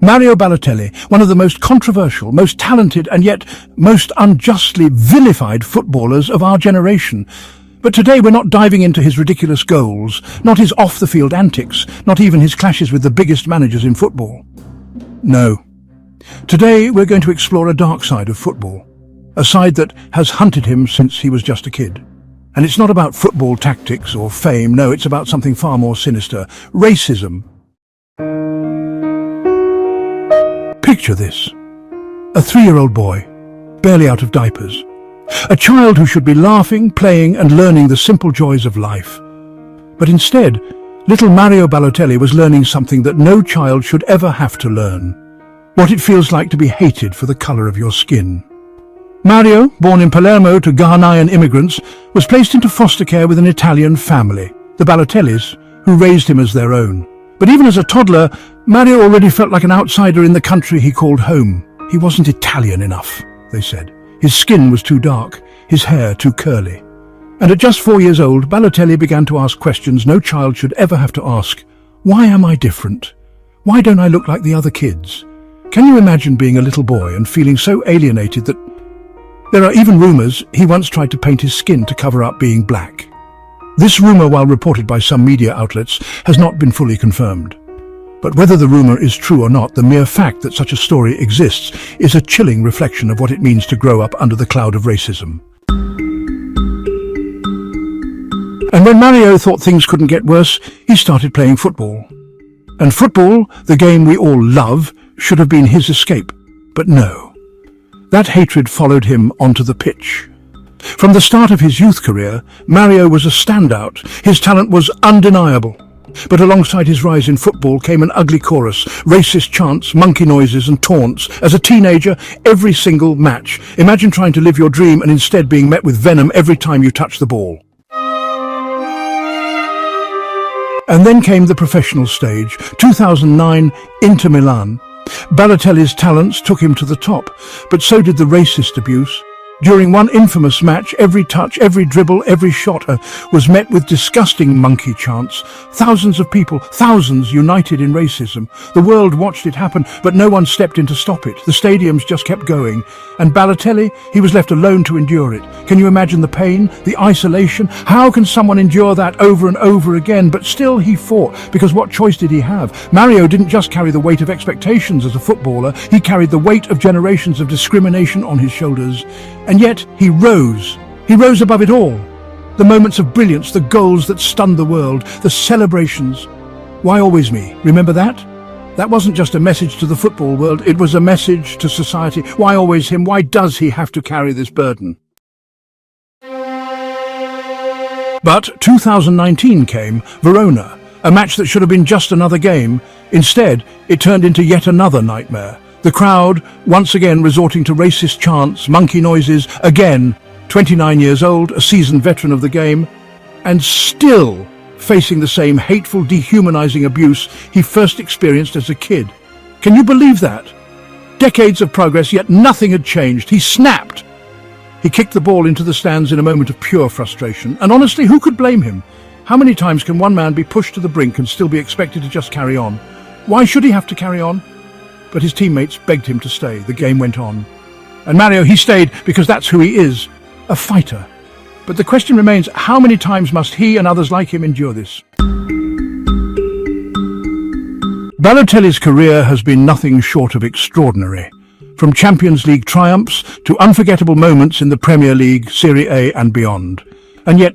Mario Balotelli, one of the most controversial, most talented and yet most unjustly vilified footballers of our generation. But today we're not diving into his ridiculous goals, not his off-the-field antics, not even his clashes with the biggest managers in football. No. Today we're going to explore a dark side of football, a side that has hunted him since he was just a kid. And it's not about football tactics or fame, no, it's about something far more sinister: racism. Picture this. A 3-year-old boy, barely out of diapers. A child who should be laughing, playing and learning the simple joys of life. But instead, little Mario Balotelli was learning something that no child should ever have to learn: what it feels like to be hated for the colour of your skin. Mario, born in Palermo to Ghanaian immigrants, was placed into foster care with an Italian family, the Balotellis, who raised him as their own. But even as a toddler, Mario already felt like an outsider in the country he called home. He wasn't Italian enough, they said. His skin was too dark, his hair too curly. And at just 4 years old, Balotelli began to ask questions no child should ever have to ask. Why am I different? Why don't I look like the other kids? Can you imagine being a little boy and feeling so alienated that... There are even rumours he once tried to paint his skin to cover up being black. This rumour, while reported by some media outlets, has not been fully confirmed. But whether the rumour is true or not, the mere fact that such a story exists is a chilling reflection of what it means to grow up under the cloud of racism. And when Mario thought things couldn't get worse, he started playing football. And football, the game we all love, should have been his escape. But no. That hatred followed him onto the pitch. From the start of his youth career, Mario was a standout. His talent was undeniable. But alongside his rise in football came an ugly chorus: racist chants, monkey noises and taunts. As a teenager, every single match. Imagine trying to live your dream and instead being met with venom every time you touch the ball. And then came the professional stage. 2009, Inter Milan. Balotelli's talents took him to the top, but so did the racist abuse. During one infamous match, every touch, every dribble, every shot was met with disgusting monkey chants. Thousands of people, thousands united in racism. The world watched it happen, but no one stepped in to stop it. The stadiums just kept going. And Balotelli, he was left alone to endure it. Can you imagine the pain, the isolation? How can someone endure that over and over again? But still he fought, because what choice did he have? Mario didn't just carry the weight of expectations as a footballer, he carried the weight of generations of discrimination on his shoulders. And yet he rose. He rose above it all. The moments of brilliance, the goals that stunned the world, the celebrations. Why always me? Remember that? That wasn't just a message to the football world, it was a message to society. Why always him? Why does he have to carry this burden? But 2019 came, Verona, a match that should have been just another game. Instead, it turned into yet another nightmare. The crowd, once again resorting to racist chants, monkey noises, again, 29 years old, a seasoned veteran of the game, and still facing the same hateful, dehumanizing abuse he first experienced as a kid. Can you believe that? Decades of progress, yet nothing had changed. He snapped. He kicked the ball into the stands in a moment of pure frustration. And honestly, who could blame him? How many times can one man be pushed to the brink and still be expected to just carry on? Why should he have to carry on? But his teammates begged him to stay. The game went on. And Mario, he stayed because that's who he is, a fighter. But the question remains, how many times must he and others like him endure this? Balotelli's career has been nothing short of extraordinary. From Champions League triumphs to unforgettable moments in the Premier League, Serie A and beyond. And yet,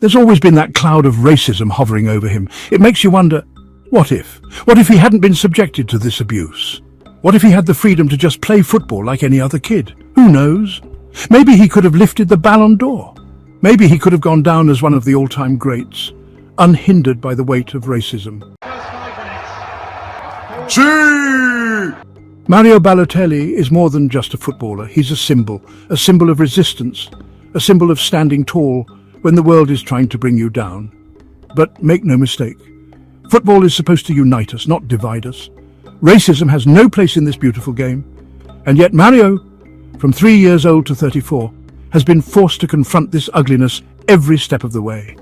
there's always been that cloud of racism hovering over him. It makes you wonder, what if? What if he hadn't been subjected to this abuse? What if he had the freedom to just play football like any other kid? Who knows? Maybe he could have lifted the Ballon d'Or. Maybe he could have gone down as one of the all-time greats, unhindered by the weight of racism. Mario Balotelli is more than just a footballer. He's a symbol of resistance, a symbol of standing tall when the world is trying to bring you down. But make no mistake, football is supposed to unite us, not divide us. Racism has no place in this beautiful game. And yet Mario, from 3 years old to 34, has been forced to confront this ugliness every step of the way.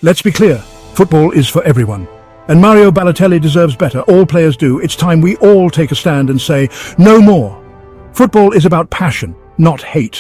Let's be clear, football is for everyone. And Mario Balotelli deserves better. All players do. It's time we all take a stand and say, no more. Football is about passion, not hate.